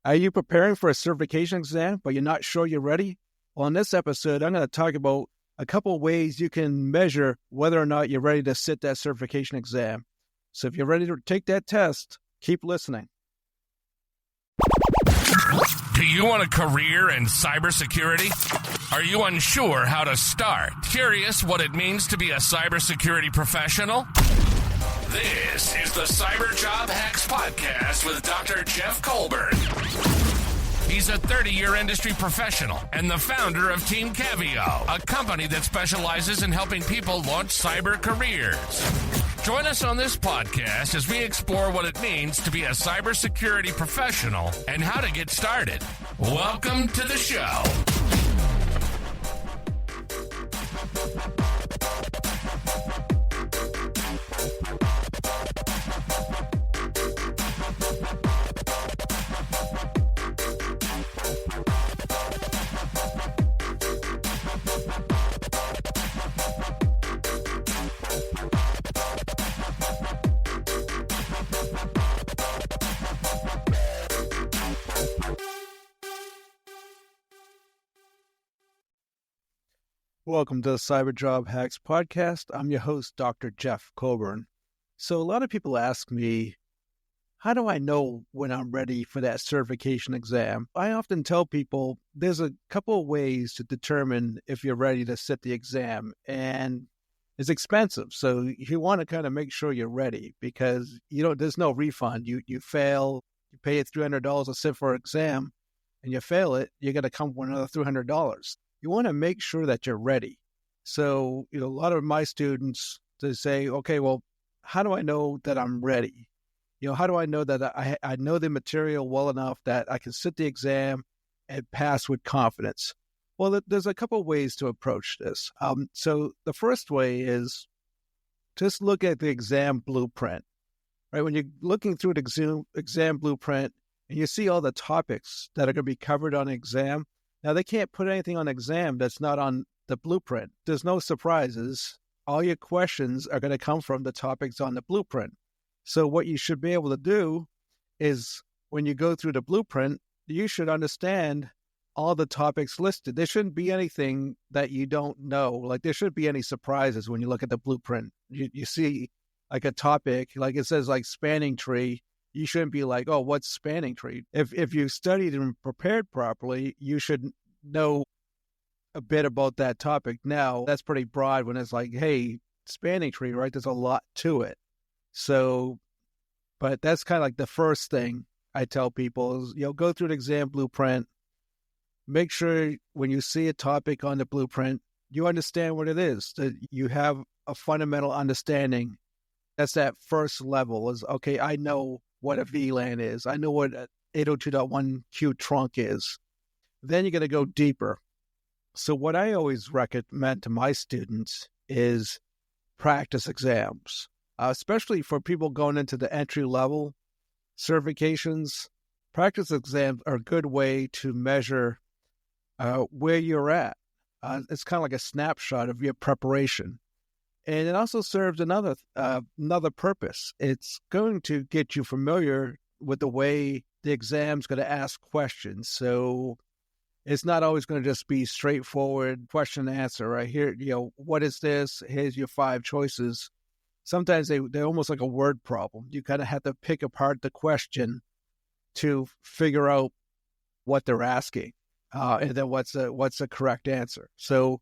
Are you preparing for a certification exam, but you're not sure you're ready? Well, in this episode, I'm going to talk about a couple of ways you can measure whether or not you're ready to sit that certification exam. So if you're ready to take that test, keep listening. Do you want a career in cybersecurity? Are you unsure how to start? Curious what it means to be a cybersecurity professional? This is the Cyber Job Hacks Podcast with Dr. Jeff Colburn. He's a 30-year industry professional and the founder of Team Caveo, a company that specializes in helping people launch cyber careers. Join us on this podcast as we explore what it means to be a cybersecurity professional and how to get started. Welcome to the show. Welcome to the Cyber Job Hacks Podcast. I'm your host, Dr. Jeff Colburn. So a lot of people ask me, how do I know when I'm ready for that certification exam? I often tell people there's a couple of ways to determine if you're ready to sit the exam, and it's expensive. So you want to kind of make sure you're ready because there's no refund. You fail, you pay $300 to sit for an exam, and you fail it, you're going to come with another $300. You want to make sure that you're ready. So, a lot of my students, they say, okay, well, how do I know that I'm ready? How do I know that I know the material well enough that I can sit the exam and pass with confidence? Well, there's a couple of ways to approach this. So the first way is just look at the exam blueprint, right? When you're looking through the exam blueprint and you see all the topics that are going to be covered on the exam. Now, they can't put anything on exam that's not on the blueprint. There's no surprises. All your questions are going to come from the topics on the blueprint. So what you should be able to do is when you go through the blueprint, you should understand all the topics listed. There shouldn't be anything that you don't know. Like there shouldn't be any surprises when you look at the blueprint. You see like a topic, like it says like spanning tree. You shouldn't be like, oh, what's spanning tree? If you studied and prepared properly, you should know a bit about that topic. Now, that's pretty broad when it's like, hey, spanning tree, right? There's a lot to it. So, but that's kind of like the first thing I tell people is, go through the exam blueprint. Make sure when you see a topic on the blueprint, you understand what it is, that you have a fundamental understanding. That's that first level is, okay, I know what a VLAN is. I know what 802.1q trunk is. Then you're going to go deeper. So what I always recommend to my students is practice exams, especially for people going into the entry-level certifications. Practice exams are a good way to measure where you're at. It's kind of like a snapshot of your preparation. And it also serves another purpose. It's going to get you familiar with the way the exam's going to ask questions. So it's not always going to just be straightforward question and answer, right? Here, what is this? Here's your 5 choices. Sometimes they're almost like a word problem. You kind of have to pick apart the question to figure out what they're asking, and then what's the correct answer. So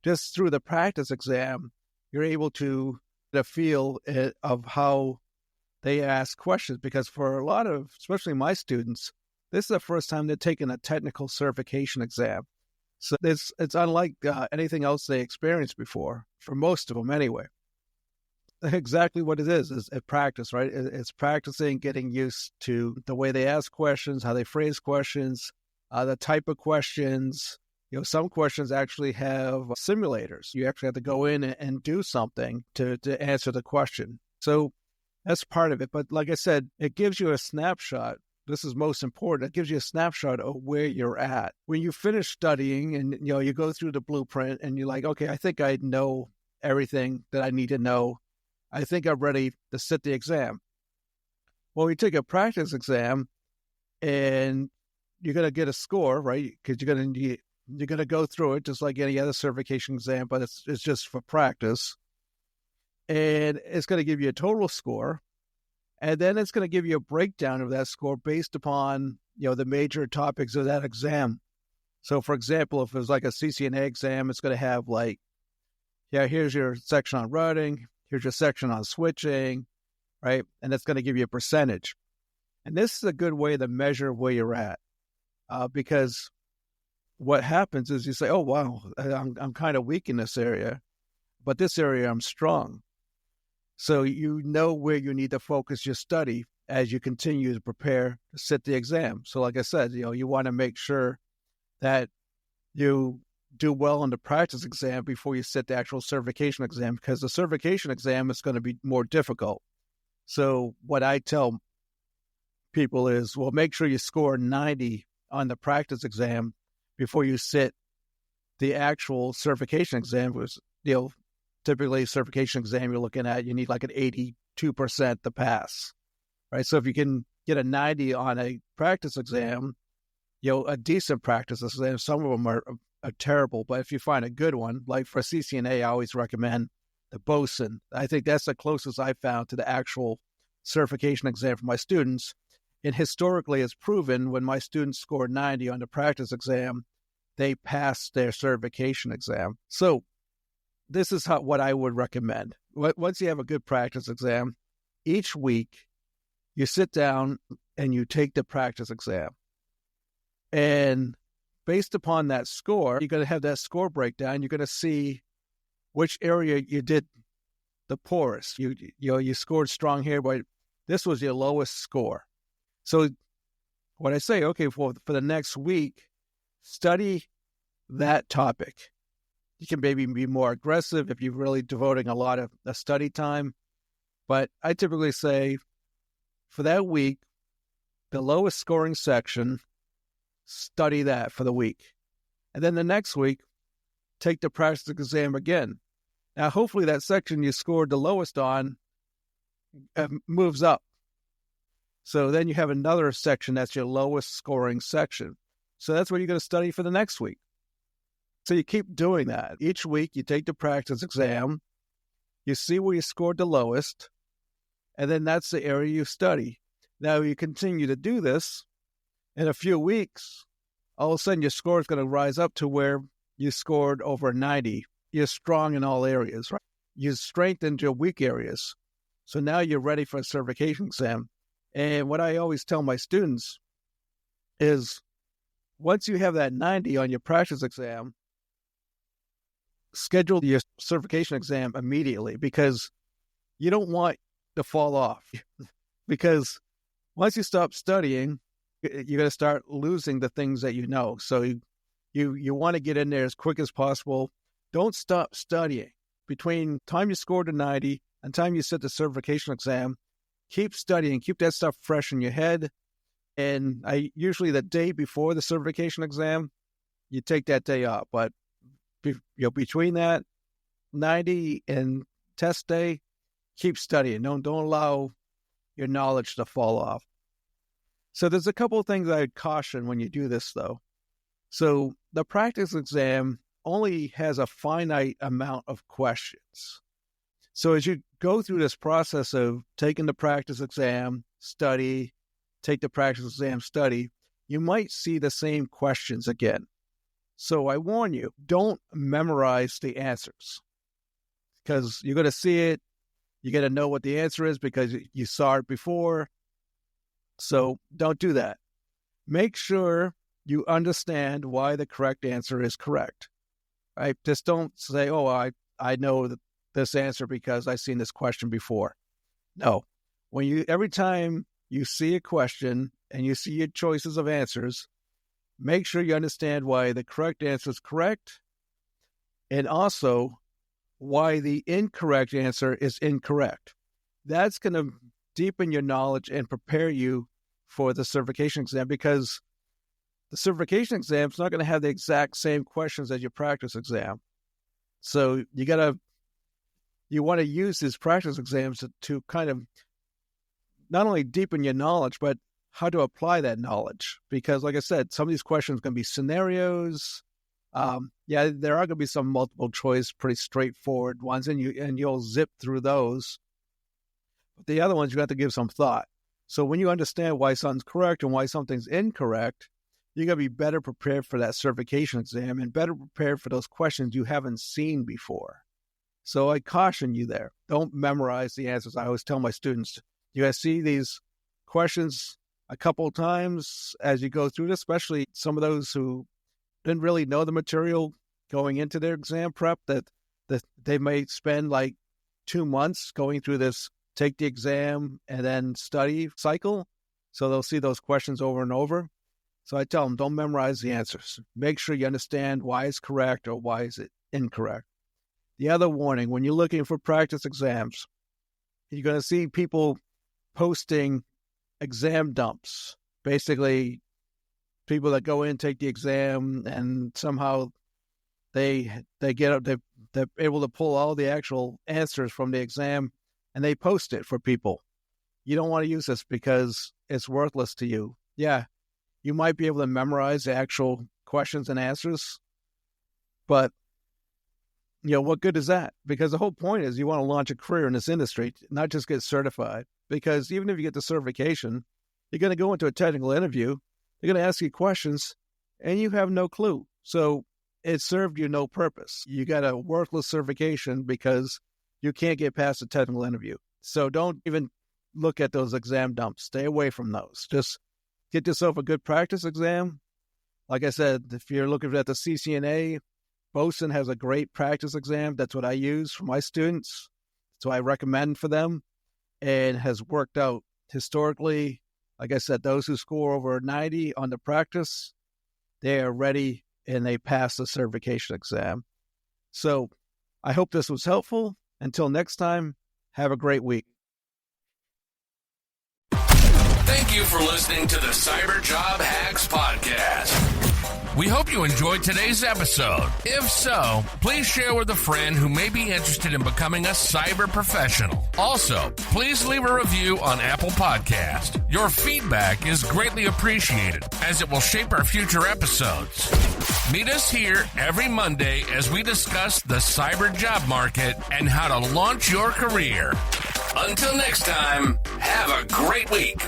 just through the practice exam, you're able to get a feel of how they ask questions, because for a lot of, especially my students, this is the first time they're taking a technical certification exam. So it's unlike anything else they experienced before, for most of them anyway. Exactly what it is a practice, right? It's practicing, getting used to the way they ask questions, how they phrase questions, the type of questions. Some questions actually have simulators. You actually have to go in and do something to answer the question. So that's part of it. But like I said, it gives you a snapshot. This is most important. It gives you a snapshot of where you're at. When you finish studying and, you go through the blueprint and you're like, okay, I think I know everything that I need to know. I think I'm ready to sit the exam. Well, we take a practice exam. and you're going to get a score, right? Because you're going to go through it just like any other certification exam, but it's just for practice. And it's going to give you a total score. And then it's going to give you a breakdown of that score based upon, the major topics of that exam. So, for example, if it was like a CCNA exam, it's going to have like, here's your section on routing, here's your section on switching, right? And it's going to give you a percentage. And this is a good way to measure where you're at, because what happens is you say, oh, wow, I'm kind of weak in this area, but this area I'm strong. So you know where you need to focus your study as you continue to prepare to sit the exam. So like I said, you want to make sure that you do well on the practice exam before you sit the actual certification exam, because the certification exam is going to be more difficult. So what I tell people is, well, make sure you score 90 on the practice exam before you sit the actual certification exam, which, typically certification exam you're looking at, you need like an 82% to pass, right? So if you can get a 90 on a practice exam, a decent practice exam, some of them are terrible, but if you find a good one, like for CCNA, I always recommend the BOSIN. I think that's the closest I found to the actual certification exam for my students. And historically, it's proven when my students score 90 on the practice exam, they pass their certification exam. So this is what I would recommend. Once you have a good practice exam, each week you sit down and you take the practice exam. And based upon that score, you're going to have that score breakdown. You're going to see which area you did the poorest. You scored strong here, but this was your lowest score. So what I say, okay, for the next week, study that topic. You can maybe be more aggressive if you're really devoting a lot of study time. But I typically say for that week, the lowest scoring section, study that for the week. And then the next week, take the practice exam again. Now, hopefully that section you scored the lowest on moves up. So then you have another section that's your lowest scoring section. So that's what you're going to study for the next week. So you keep doing that. Each week you take the practice exam, you see where you scored the lowest, and then that's the area you study. Now you continue to do this. In a few weeks, all of a sudden your score is going to rise up to where you scored over 90. You're strong in all areas, right? You strengthened your weak areas. So now you're ready for a certification exam. And what I always tell my students is once you have that 90 on your practice exam, schedule your certification exam immediately, because you don't want to fall off. Because once you stop studying, you're going to start losing the things that you know. So you want to get in there as quick as possible. Don't stop studying. Between time you score to 90 and time you sit the certification exam, keep studying. Keep that stuff fresh in your head. And I usually the day before the certification exam, you take that day off. But between that 90 and test day, keep studying. Don't allow your knowledge to fall off. So there's a couple of things I'd caution when you do this, though. So the practice exam only has a finite amount of questions. So as you go through this process of taking the practice exam, study, take the practice exam, study, you might see the same questions again. So I warn you, don't memorize the answers, because you're going to see it. You're going to know what the answer is because you saw it before. So don't do that. Make sure you understand why the correct answer is correct. Right? Just don't say, oh, I know this answer because I've seen this question before. No. Every time you see a question and you see your choices of answers, make sure you understand why the correct answer is correct, and also why the incorrect answer is incorrect. That's going to deepen your knowledge and prepare you for the certification exam, because the certification exam is not going to have the exact same questions as your practice exam. So you want to use these practice exams to kind of not only deepen your knowledge, but how to apply that knowledge. Because like I said, some of these questions can be scenarios. There are going to be some multiple choice, pretty straightforward ones, and you'll zip through those. But the other ones, you have to give some thought. So when you understand why something's correct and why something's incorrect, you're going to be better prepared for that certification exam and better prepared for those questions you haven't seen before. So I caution you there. Don't memorize the answers. I always tell my students, you guys see these questions a couple of times as you go through this, especially some of those who didn't really know the material going into their exam prep, that they may spend like 2 months going through this take the exam and then study cycle. So they'll see those questions over and over. So I tell them, don't memorize the answers. Make sure you understand why it's correct or why is it incorrect. The other warning, when you're looking for practice exams, you're going to see people posting exam dumps. Basically, people that go in, take the exam, and somehow they're able to pull all the actual answers from the exam and they post it for people. You don't want to use this because it's worthless to you. Yeah, you might be able to memorize the actual questions and answers, but what good is that? Because the whole point is you want to launch a career in this industry, not just get certified. Because even if you get the certification, you're going to go into a technical interview, they're going to ask you questions, and you have no clue. So it served you no purpose. You got a worthless certification because you can't get past a technical interview. So don't even look at those exam dumps. Stay away from those. Just get yourself a good practice exam. Like I said, if you're looking at the CCNA, Bosun has a great practice exam. That's what I use for my students. So I recommend for them, and has worked out historically. Like I said, those who score over 90 on the practice, they are ready and they pass the certification exam. So I hope this was helpful. Until next time, have a great week. Thank you for listening to the Cyber Job Hacks Podcast. We hope you enjoyed today's episode. If so, please share with a friend who may be interested in becoming a cyber professional. Also, please leave a review on Apple Podcast. Your feedback is greatly appreciated, as it will shape our future episodes. Meet us here every Monday as we discuss the cyber job market and how to launch your career. Until next time, have a great week.